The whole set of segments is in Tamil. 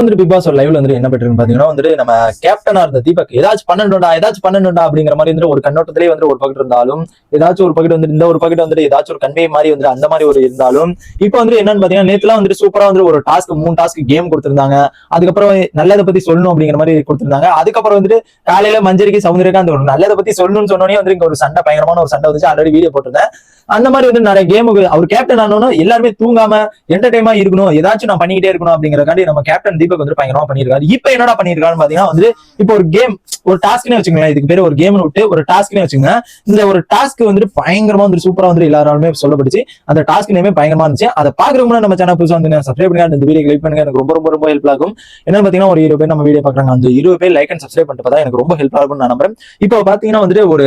வந்து பிக் பாஸ் லைவ்ல வந்து என்ன பெற்று பாத்தீங்கன்னா வந்து நம்ம கேப்டனா இருந்த தீபக் ஏதாச்சும் பண்ணணும்டா அப்படிங்கிற மாதிரி வந்து ஒரு கண்ணோட்டத்திலே வந்து ஒரு பக்கெட் இருந்தாலும் ஏதாச்சும் ஒரு பக்கெட் வந்து இந்த ஒரு பக்கெட் வந்து ஏதாச்சும் ஒரு கன்வே மாதிரி வந்து அந்த மாதிரி ஒரு இருந்தாலும் இப்போ வந்து என்னன்னு பாத்தீங்கன்னா நேத்துலாம் வந்து சூப்பரா வந்து ஒரு டாஸ்க் 3 டாஸ்க் கேம் கொடுத்திருந்தாங்க. அதுக்கப்புறம் நல்லதை பத்தி சொல்லணும் அப்படிங்கிற மாதிரி கொடுத்திருந்தாங்க. அதுக்கப்புறம் வந்துட்டு காலையில மஞ்சரிக்கு சவுந்தரிக்கு அந்த ஒரு நல்லதை பத்தி சொல்லணும்னு சொன்னோடனே வந்து இங்க ஒரு சண்டை பயங்கரமான ஒரு சண்டை வந்துச்சு. ஆல்ரெடி வீடியோ போட்டிருந்தேன். அந்த மாதிரி வந்து நிறைய கேமுக்கு அவர் கேப்டன் ஆனோம் எல்லாருமே தூங்காம என்டர்டைமா இருக்கணும் ஏதாச்சும் நான் பண்ணிக்கிட்டே இருக்கணும் அப்படிங்கறக்காண்டி நம்ம கேப்டன் தீபக் வந்து பயங்கரமா பண்ணிருக்காரு. இப்ப என்னடா பண்ணிருக்காருன்னு பாத்தீங்கன்னா வந்து இப்போ ஒரு கேம் ஒரு டாஸ்க்னே வச்சுங்களேன். இதுக்கு பேரு ஒரு கேம்னு விட்டு ஒரு டாஸ்க்னே வச்சுங்க. இந்த ஒரு டாஸ்க் வந்துட்டு பயங்கரமா வந்து சூப்பரா வந்து எல்லாராலுமே சொல்லப்பட்டுச்சு. அந்த டாஸ்க் நேமே பயங்கரமா இருந்துச்சு. அதை பாக்குறவங்க நம்ம சேனல் புதுசா வந்து சப்ஸ்கிரைப் பண்ணுங்க. இந்த வீடியோ கிளிக் பண்ணுங்க. எனக்கு ரொம்ப ரொம்ப ரொம்ப ஹெல்ப் ஆகும். என்னன்னு பாத்தீங்கன்னா ஒரு 20 பேர் நம்ம வீடியோ பாக்குறாங்க. அந்த 20 பேர் லைக் அண்ட் சப்ஸ்கிரைப் பண்ணிட்டு பார்த்தா எனக்கு ரொம்ப ஹெல்ப் ஆகும் நான் நம்புறேன். இப்போ பாத்தீங்கன்னா வந்துட்டு ஒரு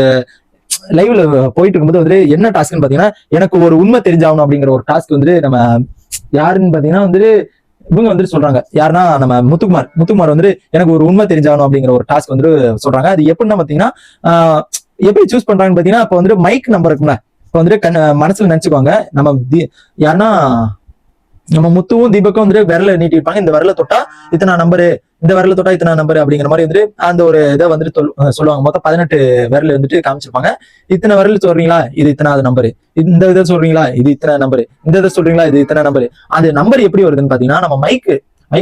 லைவ்ல போயிட்டு இருக்கும்போது வந்து என்ன டாஸ்க்னு பாத்தீங்கன்னா எனக்கு ஒரு உண்மை தெரிஞ்சாகணும் அப்படிங்கிற ஒரு டாஸ்க் வந்து நம்ம யாருன்னு பாத்தீங்கன்னா வந்து இவங்க வந்துட்டு சொல்றாங்க. யாருன்னா நம்ம முத்துக்குமார் வந்துட்டு எனக்கு ஒரு உண்மை தெரிஞ்சாகணும் அப்படிங்கிற ஒரு டாஸ்க் வந்து சொல்றாங்க. அது எப்படின்னா பாத்தீங்கன்னா எப்படி சூஸ் பண்றாங்கன்னு பாத்தீங்கன்னா இப்போ வந்து மைக் நம்பர் இருக்குல்ல. இப்போ வந்துட்டு மனசுல நினைச்சுக்கோங்க. நம்ம யாருன்னா நம்ம முத்துவும் தீபக்கும் வந்து விரல நீட்டி இருப்பாங்க. இந்த விரல தொட்டா இத்தனை நம்பரு இந்த விரல தொட்டா இத்தனை நம்பர் அப்படிங்கிற மாதிரி வந்துட்டு அந்த ஒரு இதை வந்துட்டு சொல்லுவாங்க. மொத்தம் 18 விரல் வந்துட்டு காமிச்சிருப்பாங்க. இத்தனை விரல் சொல்றீங்களா இது இத்தனாவது நம்பரு, இந்த இதை சொல்றீங்களா இது இத்தனை நம்பரு, இந்த இதை சொல்றீங்களா இது இத்தனை நம்பரு. அந்த நம்பர் எப்படி வருதுன்னு பாத்தீங்கன்னா நம்ம மைக்கு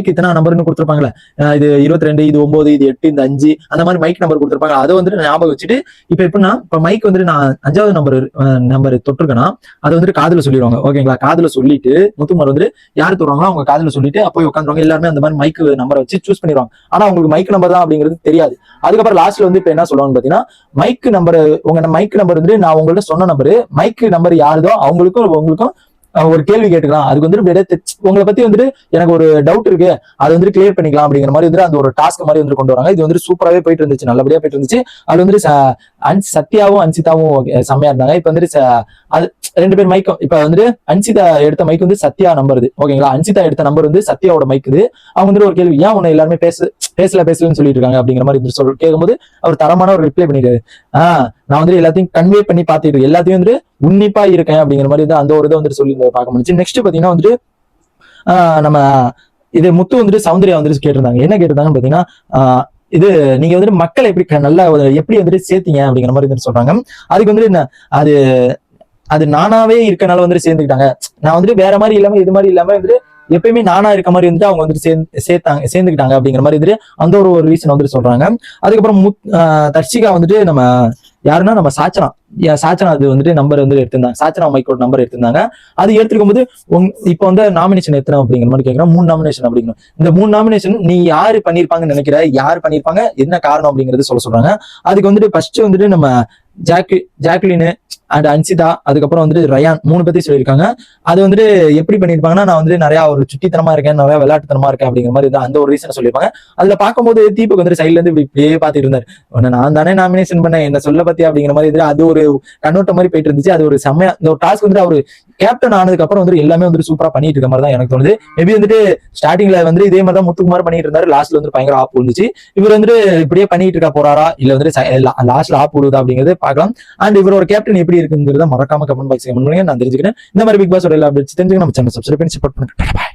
இத்தனை நம்பர்னு கொடுத்துருப்பாங்களே. இது 22 இது 9 இது 8 இந்த 5 அந்த மாதிரி மைக் நம்பர் கொடுத்துருப்பாங்க. அதை வந்துட்டு ஞாபகம் வச்சுட்டு இப்ப எப்படின்னா இப்ப மைக் வந்துட்டு நான் 5வது நம்பர் தொட்டிருக்கேன்னா அதை வந்துட்டு காதுல சொல்லிடுவாங்க. ஓகேங்களா? காதுல சொல்லிட்டு முத்துமார் வந்துட்டு யாரு தொடுறாங்களோ அவங்க காதுல சொல்லிட்டு அப்போ உட்காந்துருவாங்க. எல்லாருமே அந்த மாதிரி மைக் நம்பரை வச்சு சூஸ் பண்ணிடுவாங்க. ஆனா உங்களுக்கு மைக் நம்பர் தான் அப்படிங்கிறது தெரியாது. அதுக்கப்புறம் லாஸ்ட்ல வந்து இப்ப என்ன சொல்லுவாங்க பாத்தீங்கன்னா மைக் நம்பர் உங்க மைக் நம்பர் வந்து நான் உங்கள்ட்ட சொன்ன நம்பரு மைக் நம்பர் யாருதோ அவங்களுக்கும் உங்களுக்கும் ஒரு கேள்வி கேட்டுக்கலாம். அதுக்கு வந்துட்டு உங்களை பத்தி வந்துட்டு எனக்கு ஒரு டவுட் இருக்கு அது வந்துட்டு கிளியர் பண்ணிக்கலாம் அப்படிங்கிற மாதிரி வந்து அந்த ஒரு டாஸ்க் மாதிரி வந்து கொண்டு வராங்க. இது வந்து சூப்பராகவே போயிட்டு இருந்துச்சு. நல்லபடியா போயிட்டு இருந்துச்சு. அது வந்துட்டு சத்யாவும் அன்சிதாவும் செம்மையா இருந்தாங்க. இப்ப வந்துட்டு அது 2 பேர் மைக்கும் இப்ப வந்துட்டு அன்சிதா எடுத்த மைக் வந்து சத்யா நம்பர் இது. ஓகேங்களா? அன்சிதா எடுத்த நம்பர் வந்து சத்யாவோட மைக் இது. அவங்க வந்துட்டு ஒரு கேள்வி ஏன் உன்னை எல்லாருமே பேசலன்னு சொல்லிட்டு இருக்காங்க அப்படிங்கிற மாதிரி கேட்கும்போது அவர் தரமான ஒரு ரிப்ளை பண்ணிடுறாரு. நான் வந்துட்டு எல்லாத்தையும் கன்வே பண்ணி பாத்துட்டு எல்லாத்தையும் வந்துட்டு உன்னிப்பா இருக்கேன் அப்படிங்கிற மாதிரி வந்து அந்த ஒரு இதை வந்துட்டு சொல்லி பார்க்க முடிச்சு. நெக்ஸ்ட் பாத்தீங்கன்னா வந்துட்டு நம்ம இது முத்து வந்துட்டு சௌந்தர்யா வந்துட்டு கேட்டிருந்தாங்க. என்ன கேட்டிருந்தாங்கன்னு பாத்தீங்கன்னா இது நீங்க வந்துட்டு மக்களை எப்படி நல்லா எப்படி வந்துட்டு சேர்த்தீங்க அப்படிங்கிற மாதிரி வந்துட்டு சொல்றாங்க. அதுக்கு வந்துட்டு அது அது நானாவே இருக்கனால வந்துட்டு சேர்ந்துக்கிட்டாங்க. நான் வந்துட்டு வேற மாதிரி இல்லாம இது மாதிரி இல்லாம வந்துட்டு எப்பயுமே நானா இருக்க மாதிரி வந்துட்டு அவங்க வந்துட்டு சேர்ந்துக்கிட்டாங்க அப்படிங்கிற மாதிரி வந்துட்டு அந்த ஒரு ரீசன் வந்துட்டு சொல்றாங்க. அதுக்கப்புறம் தர்ஷிகா வந்துட்டு நம்ம யாருன்னா நம்ம சாச்சனா அது வந்துட்டு நம்பர் வந்து எடுத்திருந்தாங்க. சாச்சனா மைக்கோட நம்பர் எடுத்திருந்தாங்க. அது எடுத்துக்கும் போது இப்ப வந்து நாமினேஷன் எத்தனை அப்படிங்கிற மாதிரி கேட்கிறோம். 3 நாமினேஷன் அப்படிங்கணும். இந்த 3 நாமினேஷன் நீ யாரு பண்ணிருப்பாங்கன்னு நினைக்கிற யாரு பண்ணிருப்பாங்க என்ன காரணம் அப்படிங்கறது சொல்றாங்க. அதுக்கு வந்துட்டு ஃபர்ஸ்ட் வந்துட்டு நம்ம ஜாக்லின் அண்ட் அன்சிதா அதுக்கப்புறம் வந்துட்டு ரயான் 3 பத்தி சொல்லியிருக்காங்க. அது வந்துட்டு எப்படி பண்ணிருப்பாங்கன்னா நான் வந்துட்டு நிறைய ஒரு சுட்டித்தனமா இருக்கேன் நிறைய விளையாட்டுத்தனமா இருக்கேன் அப்படிங்கிற மாதிரி அந்த ஒரு ரீசன் சொல்லியிருப்பாங்க. அதுல பார்க்கும்போது தீபக் வந்துட்டு சைட்ல இருந்து இப்படியே பாத்துட்டு இருந்தாரு. நான் தானே நாமினேஷன் பண்ணேன் என்ன சொல்ல பத்தி அப்படிங்கிற மாதிரி அது ஒரு கண்ணோட்டம் மாதிரி போயிட்டு இருந்துச்சு. அது ஒரு செம்மையா இந்த ஒரு டாஸ்க் வந்துட்டு அவரு கேப்டன் ஆனதுக்கு அப்புறம் வந்து எல்லாமே வந்து சூப்பரா பண்ணிட்டு இருக்க மாதிரி தான் எனக்கு தோணுது. மேபி வந்துட்டு ஸ்டார்டிங்ல வந்து இதே மாதிரி தான் முத்துக்குமார் பண்ணிட்டு இருந்தாரு. லாஸ்ட்ல வந்து பயங்கர ஆப் இருந்துச்சு. இவர் வந்துட்டு இப்படியே பண்ணிட்டு இருக்கா போறாரா இல்ல வந்துட்டு லாஸ்ட்ல ஆப் விடுதா அப்படிங்கிறது பார்க்கலாம். அண்ட் இவரோட கேப்டன் எப்படி இருக்குங்கிறத மறக்காம கமெண்ட் பாக்ஸ் கமெண்ட் பண்ணுங்க. நான் தெரிஞ்சுக்கிறேன். இந்த மாதிரி பிக் பாஸ் எல்லா அப்டேட்ஸ் தெரிஞ்சுக்க நம்ம சேனல் சப்ஸ்கிரைப் பண்ணி சப்போர்ட் பண்ணுங்க.